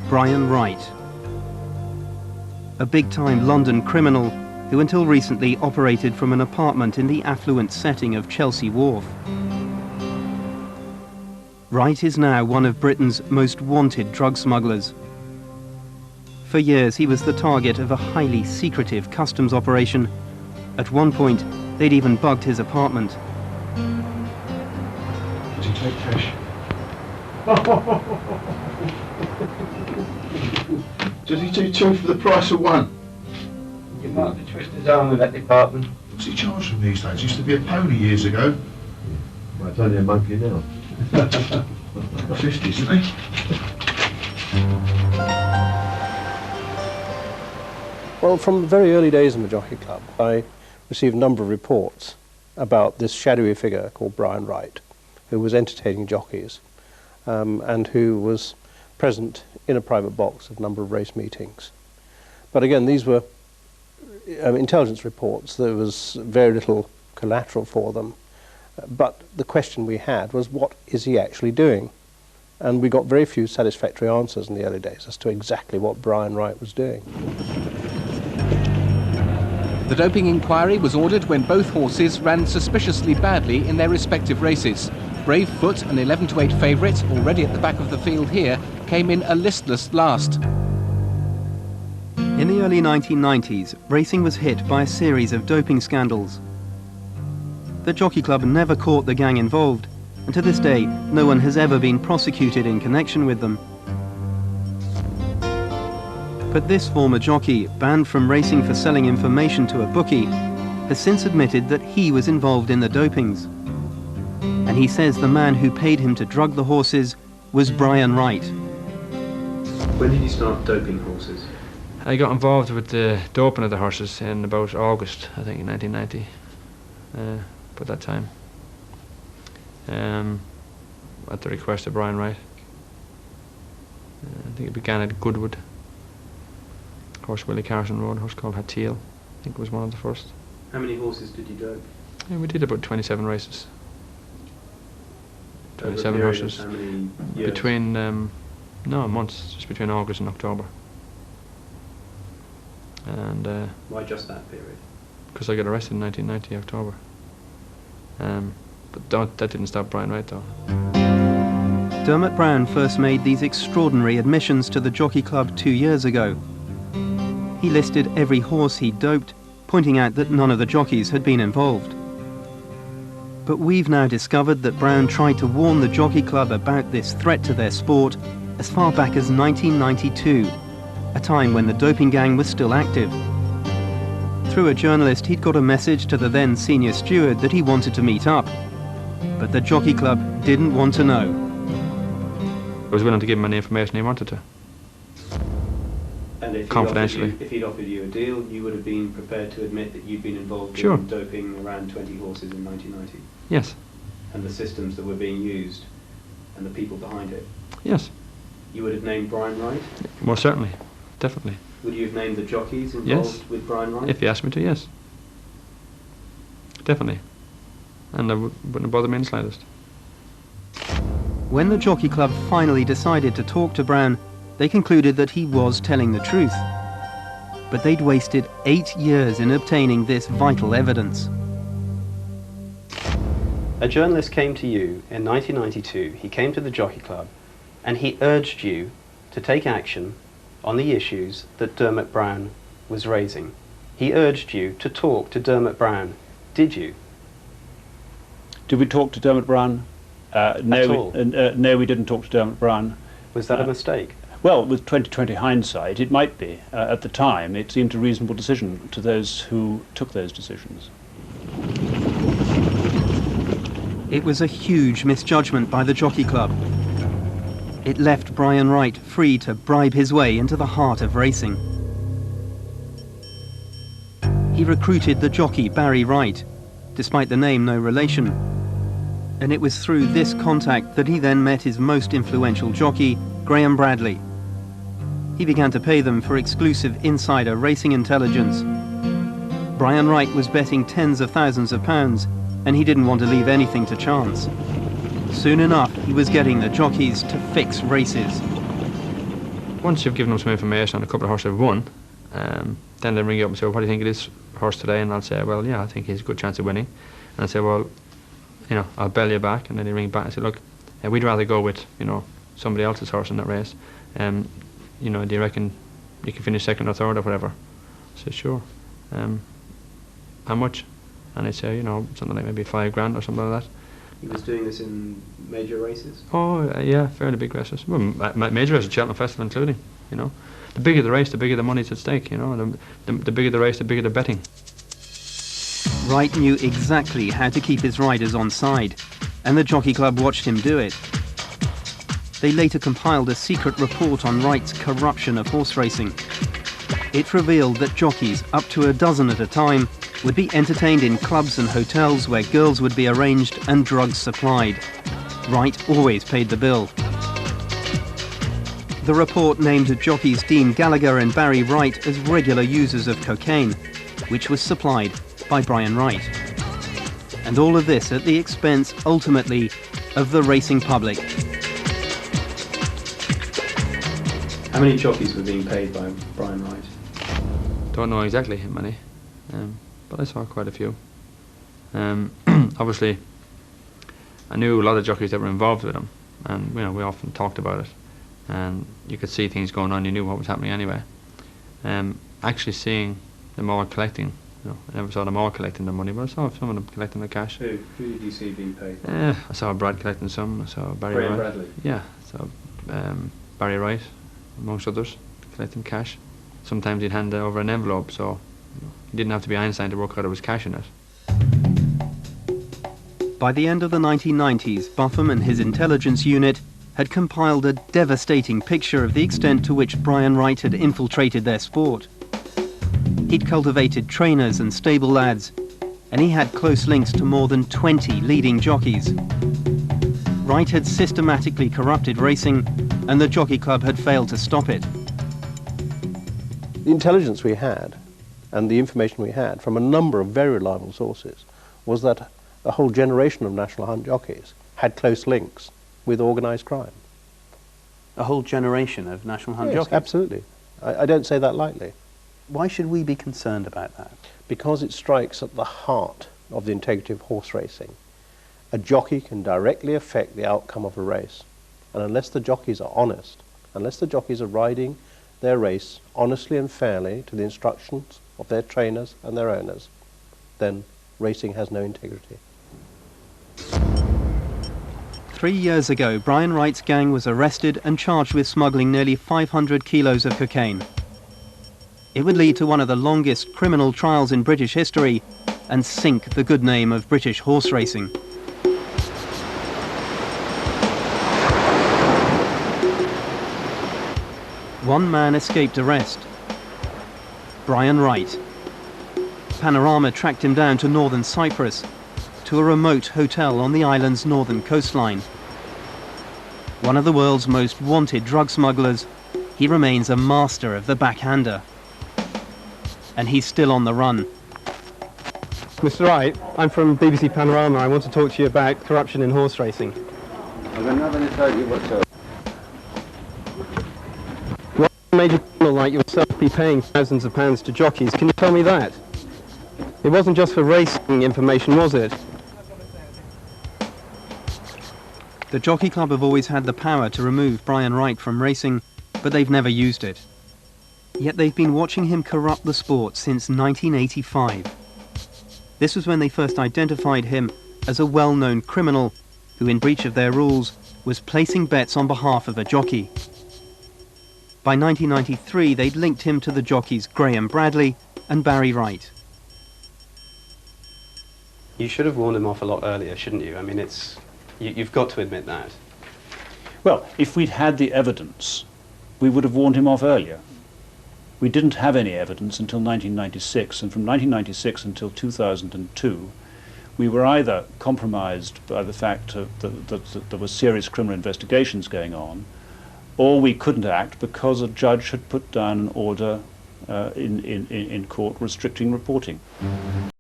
Brian Wright. A big-time London criminal who until recently operated from an apartment in the affluent setting of Chelsea Wharf. Wright is now one of Britain's most wanted drug smugglers. For years he was the target of a highly secretive customs operation. At one point, they'd even bugged his apartment. Did you take cash? Did he do two for the price of one? You might have twisted his arm with that department. What's he charging these days? Used to be a pony years ago. Well, it's only a monkey now. 50s, isn't he? Well, from the very early days in the Jockey Club, I received a number of reports about this shadowy figure called Brian Wright, who was entertaining jockeys and who was present in a private box at a number of race meetings. But again, these were intelligence reports. There was very little collateral for them. But the question we had was, what is he actually doing? And we got very few satisfactory answers in the early days as to exactly what Brian Wright was doing. The doping inquiry was ordered when both horses ran suspiciously badly in their respective races. Brave Foot, an 11-to-8 favourite, already at the back of the field here, came in a listless last. In the early 1990s, racing was hit by a series of doping scandals. The Jockey Club never caught the gang involved, and to this day, no one has ever been prosecuted in connection with them. But this former jockey, banned from racing for selling information to a bookie, has since admitted that he was involved in the dopings. And he says the man who paid him to drug the horses was Brian Wright. When did you start doping horses? I got involved with the doping of the horses in about August, I think, in 1990. At that time, at the request of Brian Wright. I think it began at Goodwood. Horse Willie Carson rode a horse called Hateel. I think it was one of the first. How many horses did you dope? Yeah, we did about 27 races. Over 27 horses. How many years? Between, no, months, just between August and October. And why just that period? Because I got arrested in 1990, October. But that didn't stop Brian Wright, though. Dermot Brown first made these extraordinary admissions to the Jockey Club 2 years ago. He listed every horse he'd doped, pointing out that none of the jockeys had been involved. But we've now discovered that Brown tried to warn the Jockey Club about this threat to their sport as far back as 1992, a time when the doping gang was still active. Through a journalist, he'd got a message to the then senior steward that he wanted to meet up. But the Jockey Club didn't want to know. I was willing to give him any information he wanted to. And if confidentially. If he'd offered you a deal, you would have been prepared to admit that you'd been involved Sure. in doping around 20 horses in 1990? Yes. And the systems that were being used and the people behind it? Yes. You would have named Brian Wright? Most certainly. Definitely. Would you have named the jockeys involved Yes. with Brian Wright? If you asked me to, yes. Definitely. And that wouldn't have bothered me in the slightest. When the Jockey Club finally decided to talk to Brown, they concluded that he was telling the truth. But they'd wasted 8 years in obtaining this vital evidence. A journalist came to you in 1992. He came to the Jockey Club and he urged you to take action on the issues that Dermot Brown was raising. He urged you to talk to Dermot Brown. Did you? Did we talk to Dermot Brown? No, no, we didn't talk to Dermot Brown. Was that a mistake? Well, with 20/20 hindsight, it might be. At the time, it seemed a reasonable decision to those who took those decisions. It was a huge misjudgment by the Jockey Club. It left Brian Wright free to bribe his way into the heart of racing. He recruited the jockey Barry Wright, despite the name no relation. And it was through this contact that he then met his most influential jockey, Graham Bradley. He began to pay them for exclusive insider racing intelligence. Brian Wright was betting tens of thousands of pounds, and he didn't want to leave anything to chance. Soon enough, he was getting the jockeys to fix races. once you've given them some information on a couple of horses have won, then they ring you up and say, well, what do you think of this horse today? And I'll say, well, yeah, I think he has a good chance of winning. And I'll say, well, you know, I'll bell you back. And then they ring back and say, look, we'd rather go with, you know, somebody else's horse in that race. You know, do you reckon you can finish second or third or whatever? I said, sure. How much? And I'd say, you know, something like maybe $5,000 or something like that. He was doing this in major races? Oh, yeah, fairly big races. Well, major races, Cheltenham Festival including, you know. The bigger the race, the bigger the money's at stake, you know. The bigger the race, the bigger the betting. Wright knew exactly how to keep his riders on side, and the Jockey Club watched him do it. They later compiled a secret report on Wright's corruption of horse racing. It revealed that jockeys, up to a dozen at a time, would be entertained in clubs and hotels where girls would be arranged and drugs supplied. Wright always paid the bill. The report named jockeys Dean Gallagher and Barry Wright as regular users of cocaine, which was supplied by Brian Wright. And all of this at the expense, ultimately, of the racing public. How many jockeys were being paid by Brian Wright? Don't know exactly how many, but I saw quite a few. Obviously, I knew a lot of jockeys that were involved with him, and you know, we often talked about it, and you could see things going on. You knew what was happening anyway. Actually seeing them all collecting, you know, I never saw them all collecting the money, but I saw some of them collecting the cash. Who did you see being paid? I saw Brad collecting some. I saw Barry Graham Wright. Bradley? Yeah, so Barry Wright, amongst others, collecting cash. Sometimes he'd hand over an envelope, so you know, he didn't have to be Einstein to work out there was cash in it. By the end of the 1990s, Buffham and his intelligence unit had compiled a devastating picture of the extent to which Brian Wright had infiltrated their sport. He'd cultivated trainers and stable lads, and he had close links to more than 20 leading jockeys. Wright had systematically corrupted racing, and the Jockey Club had failed to stop it. The intelligence we had and the information we had from a number of very reliable sources was that a whole generation of national hunt jockeys had close links with organised crime. A whole generation of national hunt Yes, jockeys? absolutely. I don't say that lightly. Why should we be concerned about that? Because it strikes at the heart of the integrity of horse racing. A jockey can directly affect the outcome of a race, and unless the jockeys are honest, unless the jockeys are riding their race honestly and fairly to the instructions of their trainers and their owners, then racing has no integrity. 3 years ago, Brian Wright's gang was arrested and charged with smuggling nearly 500 kilos of cocaine. It would lead to one of the longest criminal trials in British history and sink the good name of British horse racing. One man escaped arrest. Brian Wright. Panorama tracked him down to northern Cyprus, to a remote hotel on the island's northern coastline. One of the world's most wanted drug smugglers, he remains a master of the backhander. And he's still on the run. Mr. Wright, I'm from BBC Panorama. I want to talk to you about corruption in horse racing. I've got nothing to tell you whatsoever. A major criminal like yourself be paying thousands of pounds to jockeys. Can you tell me that? It wasn't just for racing information, was it? The Jockey Club have always had the power to remove Brian Wright from racing, but they've never used it. Yet they've been watching him corrupt the sport since 1985. This was when they first identified him as a well-known criminal who, in breach of their rules, was placing bets on behalf of a jockey. By 1993, they'd linked him to the jockeys Graham Bradley and Barry Wright. You should have warned him off a lot earlier, shouldn't you? I mean, you've got to admit that. Well, if we'd had the evidence, we would have warned him off earlier. We didn't have any evidence until 1996, and from 1996 until 2002, we were either compromised by the fact that there were serious criminal investigations going on, or we couldn't act because a judge had put down an order in court restricting reporting.